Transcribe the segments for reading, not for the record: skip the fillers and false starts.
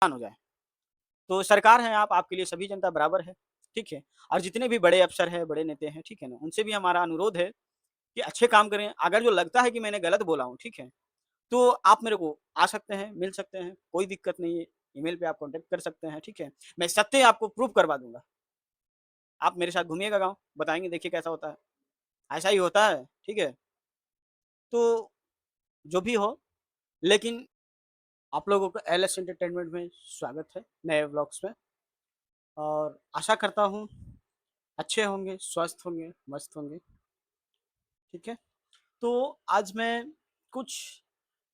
हो जाए। तो सरकार है आप, आपके लिए सभी जनता बराबर है, ठीक है? और जितने भी बड़े अफ़सर हैं, बड़े नेता हैं, ठीक है ना? उनसे भी हमारा अनुरोध है कि अच्छे काम करें। अगर जो लगता है कि मैंने गलत बोला हूँ, ठीक है? तो आप मेरे को आ सकते हैं, मिल सकते हैं, कोई दिक्कत नहीं है। ईमेल पे आप कॉन्टैक्ट कर सकते हैं, ठीक है? मैं सत्य आपको प्रूव करवा दूँगा। आप मेरे साथ घूमिएगा गाँव, बताएँगे देखिए कैसा होता है। ऐसा ही होता है, ठीक है? तो जो भी हो, लेकिन आप लोगों का एलएस एंटरटेनमेंट में स्वागत है, नए व्लॉग्स में और आशा करता हूँ अच्छे होंगे, स्वस्थ होंगे, मस्त होंगे, ठीक है? तो आज मैं कुछ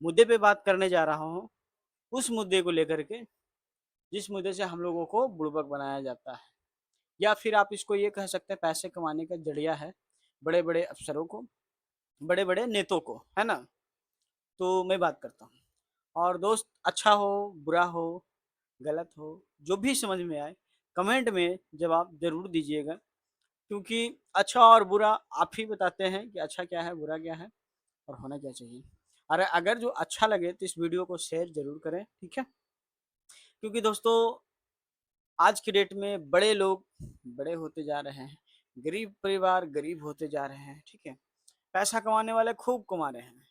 मुद्दे पे बात करने जा रहा हूँ, उस मुद्दे को लेकर के जिस मुद्दे से हम लोगों को बुड़बक बनाया जाता है या फिर आप इसको ये कह सकते हैं पैसे कमाने का ज़रिया है, बड़े-बड़े अफ़सरों को, बड़े-बड़े नेताओं को, है ना? तो मैं बात करता हूँ और दोस्त अच्छा हो, बुरा हो, गलत हो, जो भी समझ में आए, कमेंट में जवाब ज़रूर दीजिएगा क्योंकि अच्छा और बुरा आप ही बताते हैं कि अच्छा क्या है, बुरा क्या है और होना क्या चाहिए। और अगर जो अच्छा लगे तो इस वीडियो को शेयर ज़रूर करें, ठीक है? क्योंकि दोस्तों आज की डेट में बड़े लोग बड़े होते जा रहे हैं, गरीब परिवार गरीब होते जा रहे हैं, ठीक है? पैसा कमाने वाले खूब कमा रहे हैं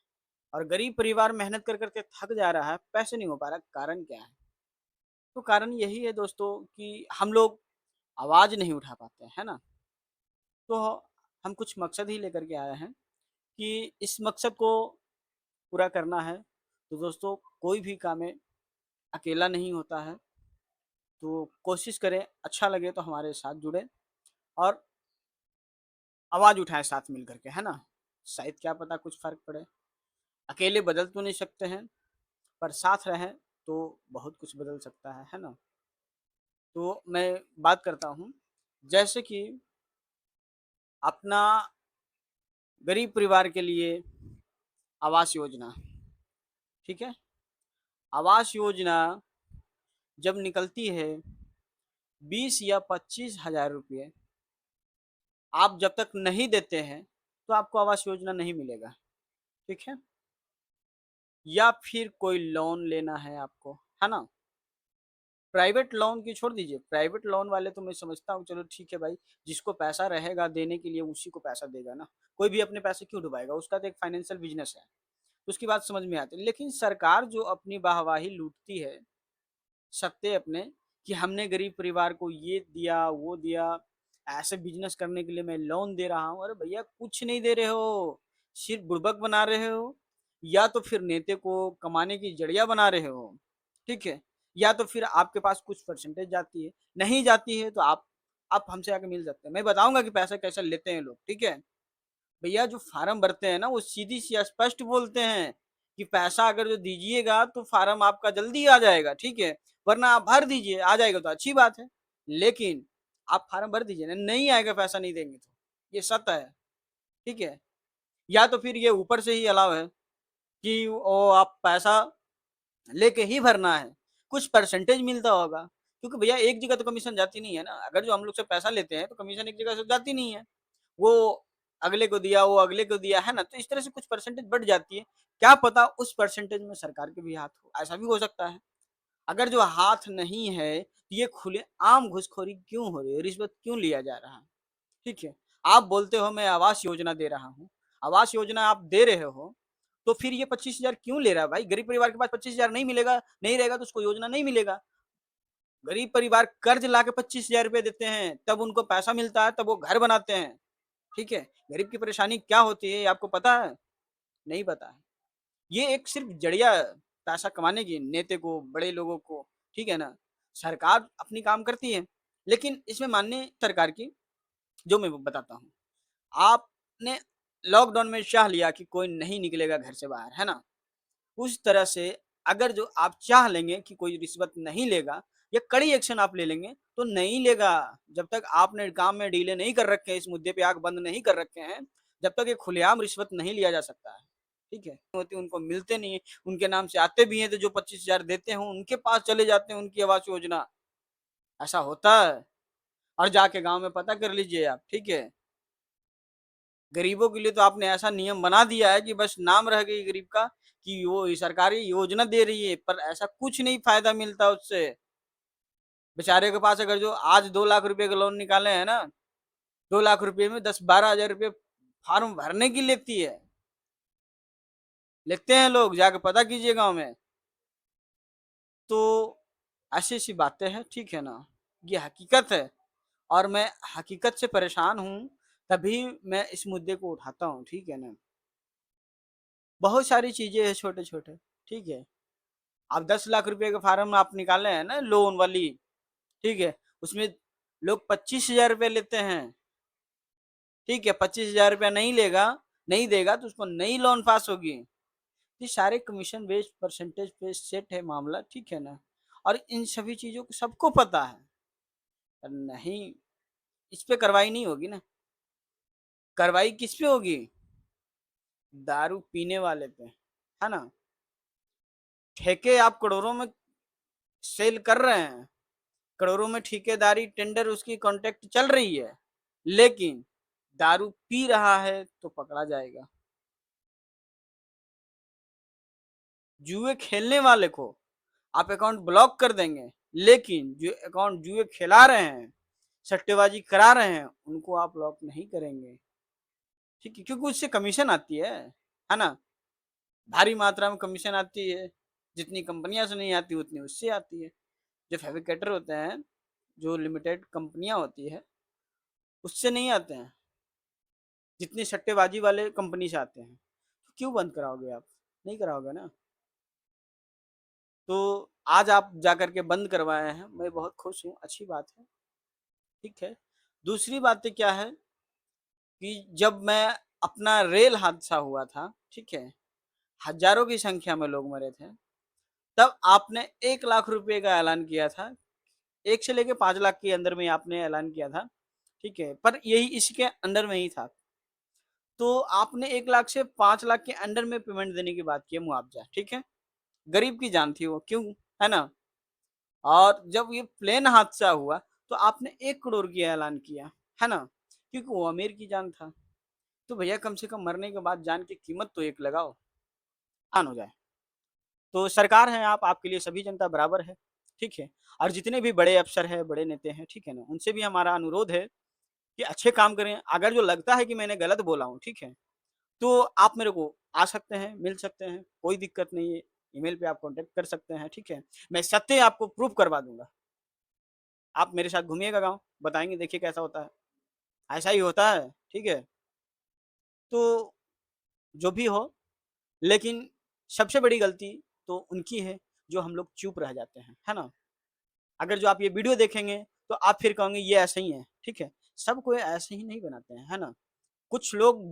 और गरीब परिवार मेहनत कर के थक जा रहा है, पैसे नहीं हो पा रहा, कारण क्या है? तो कारण यही है दोस्तों कि हम लोग आवाज़ नहीं उठा पाते, है ना? तो हम कुछ मकसद ही लेकर के आए हैं कि इस मकसद को पूरा करना है, तो दोस्तों कोई भी काम में अकेला नहीं होता है, तो कोशिश करें अच्छा लगे तो हमारे साथ जुड़ें और आवाज़ उठाएँ साथ मिल कर के, है ना? शायद क्या पता कुछ फ़र्क पड़े। अकेले बदल तो नहीं सकते हैं, पर साथ रहें तो बहुत कुछ बदल सकता है ना? तो मैं बात करता हूँ, जैसे कि अपना गरीब परिवार के लिए आवास योजना, ठीक है? आवास योजना जब निकलती है 20 या 25,000 रुपए आप जब तक नहीं देते हैं, तो आपको आवास योजना नहीं मिलेगा, ठीक है? या फिर कोई लोन लेना है आपको, है ना? प्राइवेट लोन की छोड़ दीजिए, प्राइवेट लोन वाले तो मैं समझता हूँ चलो ठीक है भाई, जिसको पैसा रहेगा देने के लिए उसी को पैसा देगा ना। कोई भी अपने पैसे क्यों डुबाएगा? उसका तो एक फाइनेंशियल बिज़नेस है, उसकी बात समझ में आती है। लेकिन सरकार जो अपनी वाहवाही लूटती है, सत्ते अपने कि हमने गरीब परिवार को ये दिया, वो दिया, ऐसे बिज़नेस करने के लिए मैं लोन दे रहा हूँ। अरे भैया कुछ नहीं दे रहे हो, सिर्फ़ बुड़बक बना रहे हो या तो फिर नेते को कमाने की ज़रिया बना रहे हो, ठीक है? या तो फिर आपके पास कुछ परसेंटेज जाती है, नहीं जाती है तो आप हमसे आके मिल सकते हैं। मैं बताऊँगा कि पैसा कैसे लेते हैं लोग, ठीक है? भैया जो फार्म भरते हैं ना वो सीधी-सी स्पष्ट बोलते हैं कि पैसा अगर जो दीजिएगा तो फार्म आपका जल्दी आ जाएगा, ठीक है? वरना आप भर दीजिए, आ जाएगा तो अच्छी बात है। लेकिन आप फार्म भर दीजिए ना, नहीं आएगा पैसा नहीं देंगे तो, ये सत्य है, ठीक है? या तो फिर ये ऊपर से ही अलाउ है कि ओ आप पैसा लेके ही भरना है, कुछ परसेंटेज मिलता होगा, क्योंकि भैया एक जगह तो कमीशन जाती नहीं है ना, अगर जो हम लोग से पैसा लेते हैं तो कमीशन एक जगह से जाती नहीं है। वो अगले को दिया, वो अगले को दिया, है ना? तो इस तरह से कुछ परसेंटेज बढ़ जाती है। क्या पता उस परसेंटेज में सरकार के भी हाथ हो, ऐसा भी हो सकता है। अगर जो हाथ नहीं है, तो ये खुलेआम घूसखोरी क्यों हो रही है? रिश्वत क्यों लिया जा रहा है? ठीक है? आप बोलते हो मैं आवास योजना दे रहा हूँ, आवास योजना आप दे रहे हो, तो फिर ये 25,000 क्यों ले रहा है भाई? गरीब परिवार के पास 25,000 नहीं मिलेगा, नहीं रहेगा तो उसको योजना नहीं मिलेगा। गरीब परिवार कर्ज लाके 25,000 रुपए देते हैं, तब उनको पैसा मिलता है, तब वो घर बनाते हैं। ठीक है? गरीब की परेशानी क्या होती है, ये आपको पता है? नहीं पता है। ये एक सिर्फ़ ज़रिया पैसा कमाने की नेते को, बड़े लोगों को, ठीक है ना? सरकार अपनी काम करती है, लेकिन इसमें माननीय सरकार की जो मैं बताता हूँ। आपने लॉकडाउन में चाह लिया कि कोई नहीं निकलेगा घर से बाहर, है ना? उस तरह से अगर जो आप चाह लेंगे कि कोई रिश्वत नहीं लेगा या कड़ी एक्शन आप ले लेंगे, तो नहीं लेगा। जब तक आपने काम में ढीले नहीं कर रखे हैं, इस मुद्दे पे आँख बंद नहीं कर रखे हैं, जब तक ये खुलेआम रिश्वत नहीं लिया जा सकता है। ठीक है? होती उनको मिलते नहीं है, उनके नाम से आते भी हैं तो जो 25,000 देते हैं, उनके पास चले जाते हैं उनकी आवास योजना। ऐसा होता है और जाके गाँव में पता कर लीजिए आप, ठीक है? गरीबों के लिए तो आपने ऐसा नियम बना दिया है कि बस नाम रह गई गरीब का कि वो सरकारी योजना दे रही है, पर ऐसा कुछ नहीं फ़ायदा मिलता उससे। बेचारे के पास अगर जो आज 2 लाख रुपए का लोन निकाले हैं ना, 2 लाख रुपए में 10-12 हज़ार रुपए फ़ॉर्म भरने की लगती है। लिखते हैं लोग, जाके पता कीजिए गाँव में। तो ऐसी-ऐसी बातें हैं, ठीक है ना? ये हकीकत है और मैं हकीकत से परेशान हूँ, तभी मैं इस मुद्दे को उठाता हूँ, ठीक है ना? बहुत सारी चीज़ें हैं छोटे-छोटे, ठीक है? आप 10 लाख रुपए का फ़ॉर्म आप निकाले हैं ना लोन वाली, ठीक है? उसमें लोग 25,000 रुपए लेते हैं, ठीक है? 25,000 रुपया नहीं देगा तो उसको नई लोन पास होगी। ये सारे कमीशन बेस्ड परसेंटेज पे सेट है मामला, ठीक है ना? और इन सभी चीज़ों को सबको पता है, पर नहीं, इस पे कार्रवाई नहीं होगी ना। कार्रवाई किस पे होगी? दारू पीने वाले पे, है ना? ठेके आप करोड़ों में सेल कर रहे हैं, करोड़ों में ठेकेदारी टेंडर उसकी कॉन्ट्रैक्ट चल रही है, लेकिन दारू पी रहा है तो पकड़ा जाएगा। जुए खेलने वाले को आप अकाउंट ब्लॉक कर देंगे, लेकिन जो अकाउंट जुए खिला रहे हैं, सट्टेबाजी करा रहे हैं, उनको आप ब्लॉक नहीं करेंगे, ठीक है? क्योंकि उससे कमीशन आती है ना? भारी मात्रा में कमीशन आती है, जितनी कंपनियों से नहीं आती उतनी उससे आती है। जो फैब्रिकेटर होते हैं, जो लिमिटेड कंपनियाँ होती है, उससे नहीं आते हैं, जितनी सट्टेबाजी वाले कंपनी से आते हैं। तो क्यों बंद कराओगे आप? नहीं कराओगे ना? तो आज आप जाकर के बंद करवाए हैं, मैं बहुत खुश हूँ, अच्छी बात है, ठीक है। दूसरी बातें क्या है कि जब मैं अपना रेल हादसा हुआ था, ठीक है, हज़ारों की संख्या में लोग मरे थे, तब आपने 1 लाख रुपए का ऐलान किया था। 1 से लेके 5 लाख के अंदर में आपने ऐलान किया था, ठीक है, पर यही इसके अंडर में ही था। तो आपने 1 लाख से 5 लाख के अंडर में पेमेंट देने की बात की है मुआवज़ा, ठीक है। गरीब की जान थी वो, क्यों? है ना? और जब ये प्लेन हादसा हुआ, तो आपने 1 करोड़ की ऐलान किया, है ना? क्योंकि वो अमीर की जान था। तो भैया कम से कम मरने के बाद जान की कीमत तो एक लगाओ, आन हो जाए। तो सरकार है आप, आपके लिए सभी जनता बराबर है, ठीक है? और जितने भी बड़े अफ़सर हैं, बड़े नेता हैं, ठीक है ना? उनसे भी हमारा अनुरोध है कि अच्छे काम करें। अगर जो लगता है कि मैंने गलत बोला हूँ, ठीक है? तो आप मेरे को आ सकते हैं, मिल सकते हैं, कोई दिक्कत नहीं है। ईमेल पे आप कॉन्टैक्ट कर सकते हैं, ठीक है? मैं सत्य आपको प्रूव करवा दूँगा। आप मेरे साथ घूमिएगा गाँव, बताएँगे देखिए कैसा होता है। ऐसा ही होता है, ठीक है? तो जो भी हो, लेकिन सबसे बड़ी गलती तो उनकी है, जो हम लोग चुप रह जाते हैं, है ना? अगर जो आप ये वीडियो देखेंगे, तो आप फिर कहोगे ये ऐसे ही है, ठीक है? सब कोई ऐसे ही नहीं बनाते हैं, है ना? कुछ लोग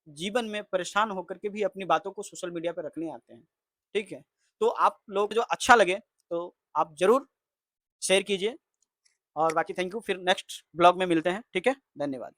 जीवन में परेशान होकर के भी अपनी बातों को सोशल मीडिया पे रखने आते हैं, ठीक है? तो आप लोग जो अच्छा लगे, तो आप ज़रूर शेयर कीजिए और बाकी थैंक यू, फिर नेक्स्ट ब्लॉग में मिलते हैं, ठीक है? धन्यवाद।